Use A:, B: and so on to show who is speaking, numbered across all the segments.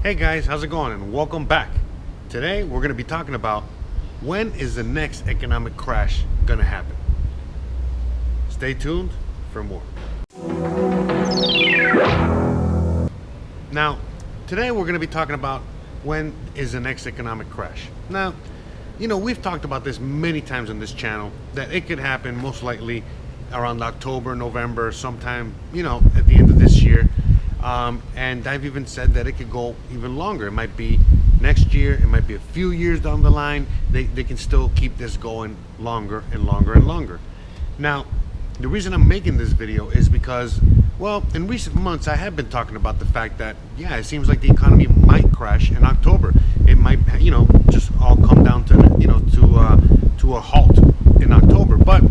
A: Hey guys, how's it going? And welcome back. Today we're going to be talking about when is the next economic crash going to happen. Stay tuned for more. Now, today we're going to be talking about when is the next economic crash. Now, you know, we've talked about this many times on this channel that it could happen most likely around October, November, sometime, you know, at the end of this year. And I've even said that it could go even longer. It might be next year, it might be a few years down the line. They can still keep this going longer and longer and longer. Now, the reason I'm making this video is because, well, in recent months I have been talking about the fact that, yeah, it seems like the economy might crash in October. It might, you know, just all come down to, you know, to a halt in October. But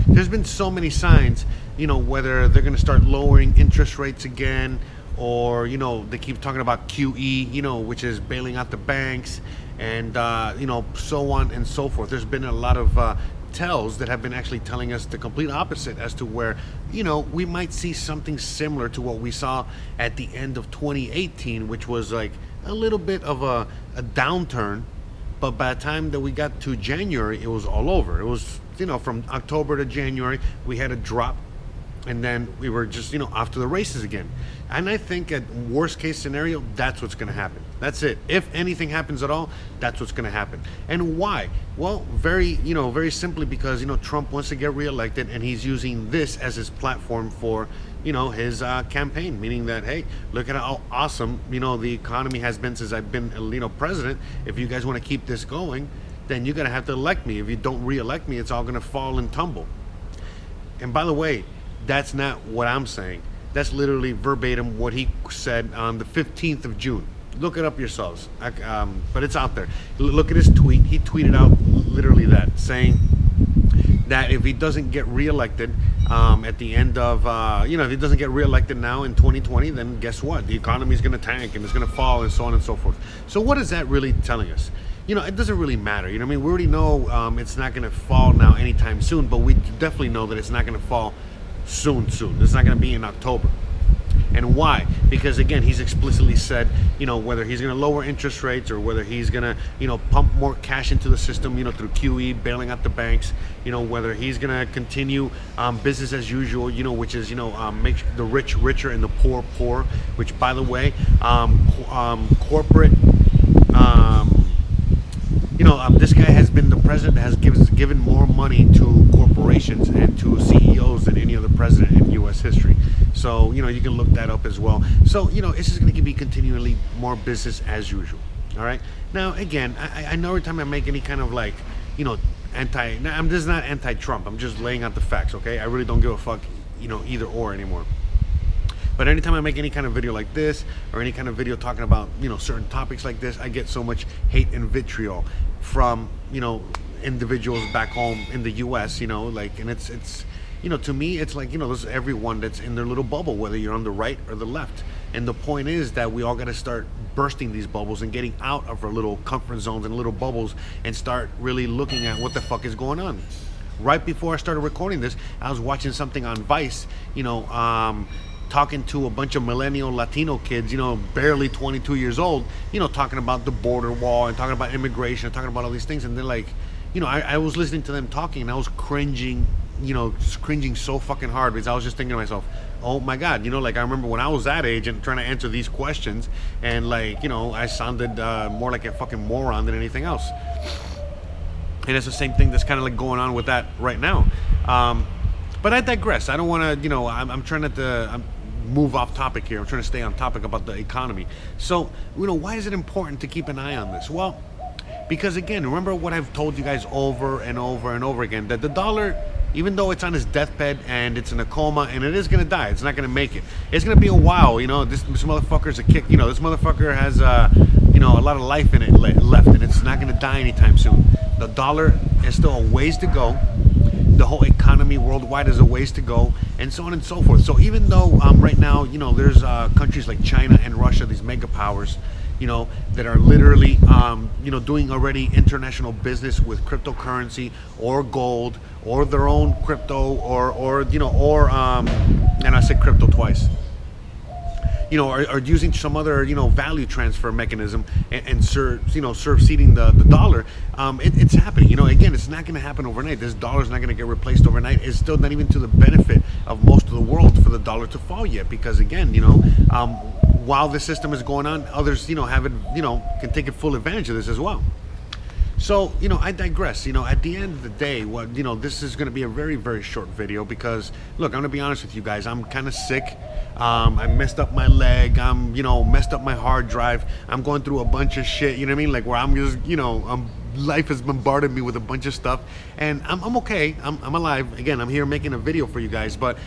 A: there's been so many signs, you know, whether they're going to start lowering interest rates again, or, you know, they keep talking about QE, you know, which is bailing out the banks, and, you know, so on and so forth. There's been a lot of tells that have been actually telling us the complete opposite as to where, you know, we might see something similar to what we saw at the end of 2018, which was like a little bit of a downturn. But by the time that we got to January, it was all over. It was, you know, from October to January, we had a drop, and then we were just, you know, off to the races again. And I think at worst case scenario, that's what's going to happen. That's it. If anything happens at all, that's what's going to happen. And why? Well, very simply because, you know, Trump wants to get reelected, and he's using this as his platform for, you know, his campaign, meaning that, hey, look at how awesome, you know, the economy has been since I've been, you know, president. If you guys want to keep this going, then you're going to have to elect me. If you don't re-elect me, it's all going to fall and tumble. And by the way, that's not what I'm saying. That's literally verbatim what he said on the 15th of June. Look it up yourselves. But it's out there. Look at his tweet. He tweeted out literally that, saying that if he doesn't get reelected at the end of, you know, if he doesn't get reelected now in 2020, then guess what? The economy is going to tank and it's going to fall and so on and so forth. So what is that really telling us? You know, it doesn't really matter. You know what I mean? We already know it's not going to fall now anytime soon, but we definitely know that it's not going to fall soon. It's not going to be in October. And why? Because again, he's explicitly said, you know, whether he's going to lower interest rates or whether he's going to, you know, pump more cash into the system, you know, through QE, bailing out the banks, you know, whether he's going to continue business as usual, you know, which is, you know, make the rich richer and the poor poor, which, by the way, corporate, you know, this guy has been the president that has given more money to corporations and to CEOs than any other president in U.S. history. So, you know, you can look that up as well. So, you know, it's just going to be continually more business as usual. All right. Now, again, I know every time I make any kind of, like, you know, this is not anti-Trump. I'm just laying out the facts. OK, I really don't give a fuck, you know, either or anymore. But anytime I make any kind of video like this, or any kind of video talking about, you know, certain topics like this, I get so much hate and vitriol from, you know, individuals back home in the US, you know, like, and it's, you know, to me, it's like, you know, there's everyone that's in their little bubble, whether you're on the right or the left. And the point is that we all got to start bursting these bubbles and getting out of our little comfort zones and little bubbles and start really looking at what the fuck is going on. Right before I started recording this, I was watching something on Vice, you know, talking to a bunch of millennial Latino kids, you know, barely 22 years old, you know, talking about the border wall and talking about immigration and talking about all these things. And they're like, you know, I was listening to them talking and I was cringing, you know, cringing so fucking hard, because I was just thinking to myself, oh my God, you know, like I remember when I was that age and trying to answer these questions, and like, you know, I sounded more like a fucking moron than anything else. And it's the same thing that's kind of like going on with that right now. But I digress. I don't want to, you know, I'm trying not to move off topic here. I'm trying to stay on topic about the economy. So, you know, why is it important to keep an eye on this? Well, because again, remember what I've told you guys over and over and over again, that the dollar, even though it's on its deathbed and it's in a coma and it is going to die, it's not going to make it. It's going to be a while, you know, this motherfucker's a kick, you know, this motherfucker has, you know, a lot of life in it left, and it's not going to die anytime soon. The dollar is still a ways to go. The whole economy worldwide is a ways to go, and so on and so forth. So even though right now, you know, there's countries like China and Russia, these mega powers, you know, that are literally, you know, doing already international business with cryptocurrency or gold or their own crypto or you know, or, and I said crypto twice. are using some other, value transfer mechanism and serve seeding the dollar, it's happening. Again, it's not going to happen overnight. This dollar is not going to get replaced overnight. It's still not even to the benefit of most of the world for the dollar to fall yet, because again, while the system is going on, others, can take full advantage of this as well. So, I digress. At the end of the day, this is going to be a very, very short video because, look, I'm going to be honest with you guys. I'm kind of sick. I messed up my leg. I'm, messed up my hard drive. I'm going through a bunch of shit, you know what I mean? Like where I'm just, life has bombarded me with a bunch of stuff, and I'm okay. I'm alive. Again, I'm here making a video for you guys, but,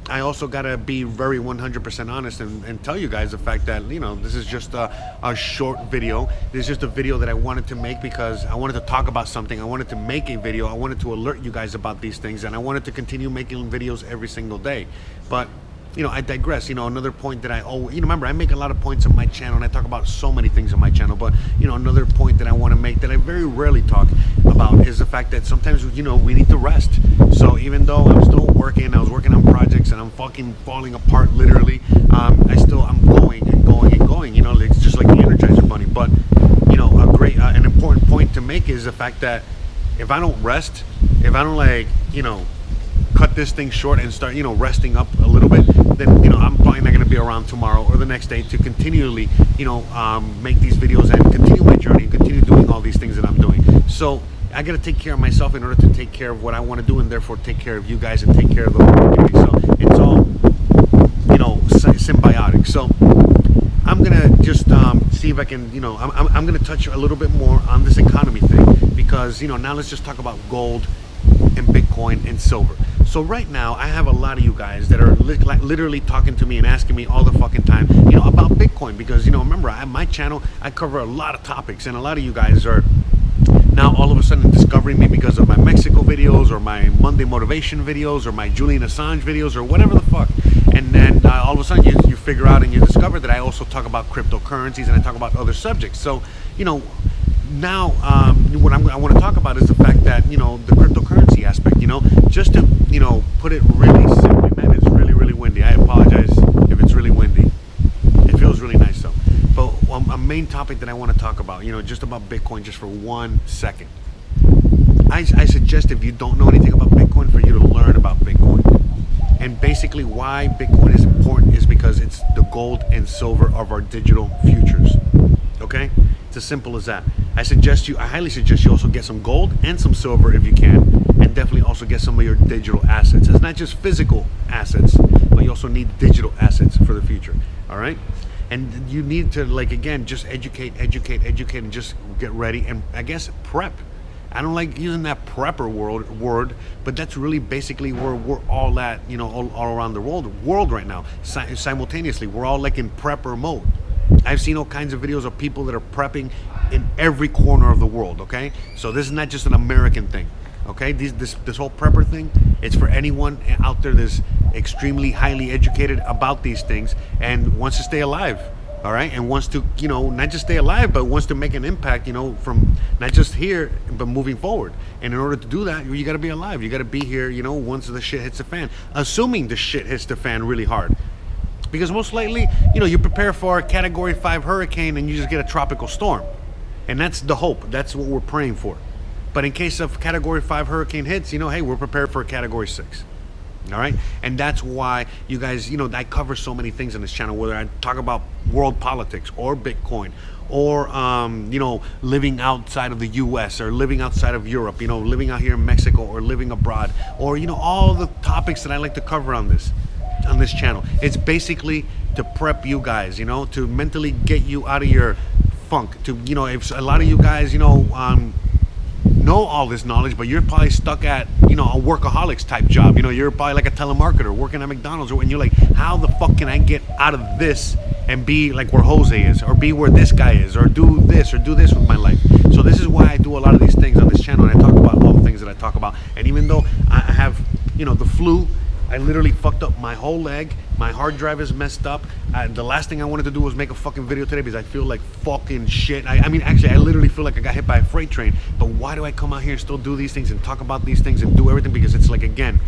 A: I also got to be very 100% honest and tell you guys the fact that, this is just a short video. This is just a video that I wanted to make because I wanted to talk about something. I wanted to make a video. I wanted to alert you guys about these things, and I wanted to continue making videos every single day. But, I digress. Another point that I always, remember, I make a lot of points on my channel, and I talk about so many things on my channel, but, another point that I want to make that I very rarely talk about is the fact that sometimes, we need to rest. So even though I'm still working, I was working on projects, and I'm fucking falling apart, literally, I'm going and going and going, it's just like the Energizer Bunny. But, a great, an important point to make is the fact that if I don't rest, if I don't cut this thing short and start, resting up a little bit, then, I'm probably not going to be around tomorrow or the next day to continually, make these videos and continue my journey and continue doing all these things that I'm doing. So I got to take care of myself in order to take care of what I want to do, and therefore take care of you guys and take care of the whole community. So it's all, symbiotic. So I'm going to just see if I can, I'm going to touch a little bit more on this economy thing because, now let's just talk about gold and Bitcoin and silver. So right now, I have a lot of you guys that are literally talking to me and asking me all the fucking time, about Bitcoin, because, remember, my channel, I cover a lot of topics, and a lot of you guys are now all of a sudden discovering me because of my Mexico videos or my Monday motivation videos or my Julian Assange videos or whatever the fuck. And then all of a sudden you figure out and you discover that I also talk about cryptocurrencies and I talk about other subjects. So, now what I want to talk about is the fact that, the cryptocurrency aspect, just to, put it really simply, man, it's really, really windy. I apologize if it's really windy. It feels really nice though. But a main topic that I want to talk about, just about Bitcoin, just for 1 second. I suggest, if you don't know anything about Bitcoin, for you to learn about Bitcoin. And basically why Bitcoin is important is because it's the gold and silver of our digital futures. Okay? It's as simple as that. I highly suggest you also get some gold and some silver if you can, and definitely also get some of your digital assets. It's not just physical assets, but you also need digital assets for the future. All right? And you need to, again, just educate, and just get ready, and I guess prep. I don't like using that prepper word, but that's really basically where we're all at, all around the world right now. Simultaneously, we're all in prepper mode. I've seen all kinds of videos of people that are prepping in every corner of the world, okay? So this is not just an American thing, okay? This whole prepper thing, it's for anyone out there that's extremely highly educated about these things and wants to stay alive, all right? And wants to, not just stay alive, but wants to make an impact, from not just here, but moving forward. And in order to do that, you got to be alive. You got to be here, once the shit hits the fan, assuming the shit hits the fan really hard. Because most likely, you prepare for a Category 5 hurricane and you just get a tropical storm. And that's the hope. That's what we're praying for. But in case of Category 5 hurricane hits, hey, we're prepared for a Category 6. All right? And that's why you guys, I cover so many things on this channel, whether I talk about world politics or Bitcoin or, living outside of the U.S. or living outside of Europe, living out here in Mexico or living abroad, or, all the topics that I like to cover on this channel. It's basically to prep you guys, to mentally get you out of your funk, to, if a lot of you guys, know all this knowledge, but you're probably stuck at, a workaholics type job. You're probably like a telemarketer working at McDonald's, and you're like, how the fuck can I get out of this and be like where Jose is, or be where this guy is, or do this with my life? So this is why I do a lot of these things on this channel, and I talk about all the things that I talk about. And even though I have, the flu, I literally fucked up my whole leg. My hard drive is messed up. The last thing I wanted to do was make a fucking video today because I feel like fucking shit. I mean, actually, I literally feel like I got hit by a freight train. But why do I come out here and still do these things and talk about these things and do everything? Because it's like, again,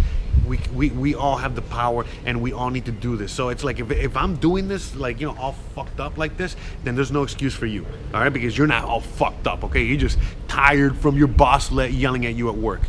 A: We all have the power, and we all need to do this. So it's like, if I'm doing this, like, you know, all fucked up like this, then there's no excuse for you, all right? Because you're not all fucked up, okay? You're just tired from your boss yelling at you at work.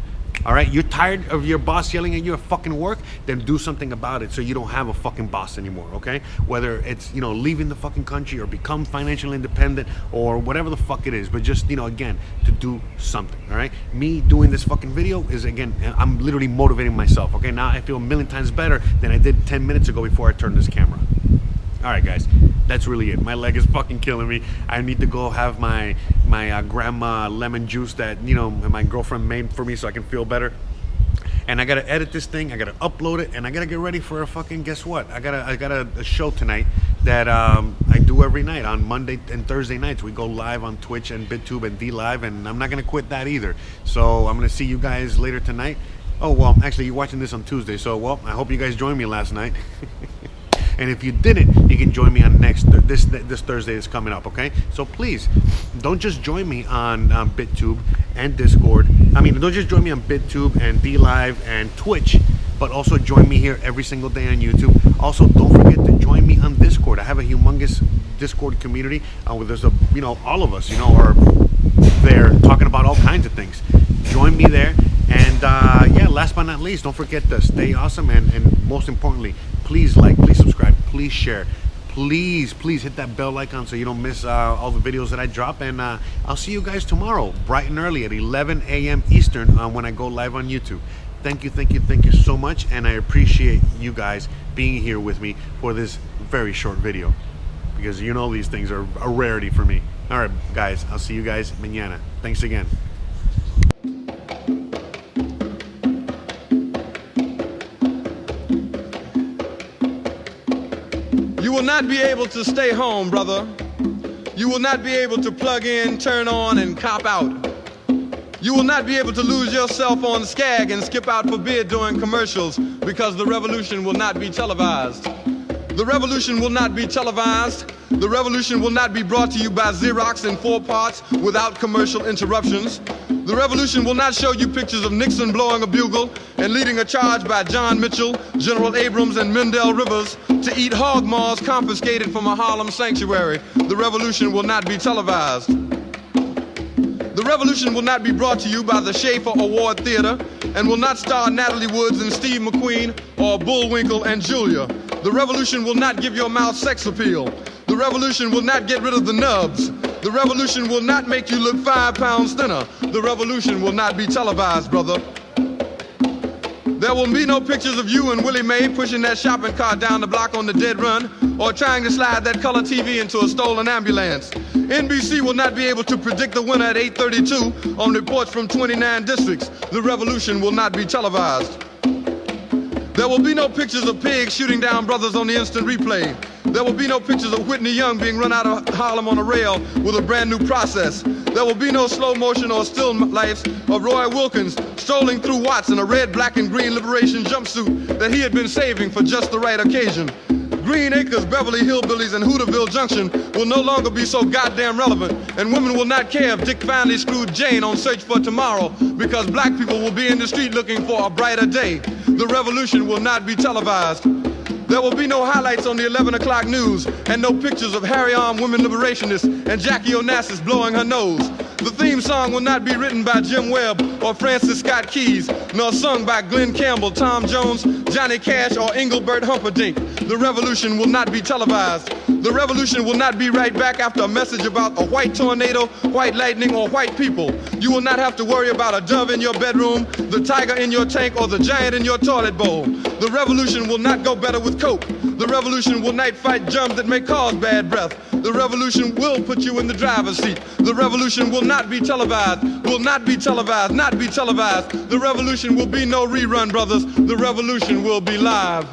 A: All right, you're tired of your boss yelling at you at fucking work? Then do something about it so you don't have a fucking boss anymore, okay? Whether it's, you know, leaving the fucking country or become financially independent or whatever the fuck it is. But just, you know, again, to do something, all right? Me doing this fucking video is, again, I'm literally motivating myself, okay? Now I feel a million times better than I did 10 minutes ago before I turned this camera. All right, guys, that's really it. My leg is fucking killing me. I need to go have my grandma lemon juice that, you know, my girlfriend made for me so I can feel better. And I gotta edit this thing. I gotta upload it, and I gotta get ready for a fucking, guess what? I got a show tonight that I do every night on Monday and Thursday nights. We go live on Twitch and Bit.tube and DLive, and I'm not gonna quit that either. So I'm gonna see you guys later tonight. Oh, well, actually, you're watching this on Tuesday, so, well, I hope you guys joined me last night. And if you didn't, you can join me on this Thursday that's coming up, okay? So please, don't just join me on Bit.tube and Discord. I mean, don't just join me on Bit.tube and DLive and Twitch, but also join me here every single day on YouTube. Also, don't forget to join me on Discord. I have a humongous Discord community where there's you know, all of us, you know, are there talking about all kinds of things. Join me there. And yeah, last but not least, don't forget to stay awesome, and most importantly, please like, please subscribe, please share, please hit that bell icon so you don't miss all the videos that I drop. And I'll see you guys tomorrow bright and early at 11 a.m. Eastern when I go live on YouTube. Thank you so much, and I appreciate you guys being here with me for this very short video, because you know these things are a rarity for me. All right, guys, I'll see you guys mañana. Thanks again.
B: You will not be able to stay home, brother. You will not be able to plug in, turn on, and cop out. You will not be able to lose yourself on Skag and skip out for beer during commercials, because the revolution will not be televised. The revolution will not be televised. The revolution will not be brought to you by Xerox in 4 parts without commercial interruptions. The revolution will not show you pictures of Nixon blowing a bugle and leading a charge by John Mitchell, General Abrams, and Mendel Rivers to eat hog maws confiscated from a Harlem sanctuary. The revolution will not be televised. The revolution will not be brought to you by the Schaefer Award Theater and will not star Natalie Woods and Steve McQueen or Bullwinkle and Julia. The revolution will not give your mouth sex appeal. The revolution will not get rid of the nubs. The revolution will not make you look 5 pounds thinner. The revolution will not be televised, brother. There will be no pictures of you and Willie Mae pushing that shopping cart down the block on the dead run or trying to slide that color TV into a stolen ambulance. NBC will not be able to predict the winner at 8:32 on reports from 29 districts. The revolution will not be televised. There will be no pictures of pigs shooting down brothers on the instant replay. There will be no pictures of Whitney Young being run out of Harlem on a rail with a brand new process. There will be no slow motion or still lifes of Roy Wilkins strolling through Watts in a red, black, and green liberation jumpsuit that he had been saving for just the right occasion. Green Acres, Beverly Hillbillies, and Hooterville Junction will no longer be so goddamn relevant, and women will not care if Dick finally screwed Jane on Search for Tomorrow, because black people will be in the street looking for a brighter day. The revolution will not be televised. There will be no highlights on the 11 o'clock news and no pictures of Harry-armed women liberationists and Jackie Onassis blowing her nose. The theme song will not be written by Jim Webb or Francis Scott Keys, nor sung by Glenn Campbell, Tom Jones, Johnny Cash, or Engelbert Humperdinck. The revolution will not be televised. The revolution will not be right back after a message about a white tornado, white lightning, or white people. You will not have to worry about a dove in your bedroom, the tiger in your tank, or the giant in your toilet bowl. The revolution will not go better with coke. The revolution will not fight germs that may cause bad breath. The revolution will put you in the driver's seat. The revolution will not be televised, will not be televised, not be televised. The revolution will be no rerun, brothers. The revolution will be live.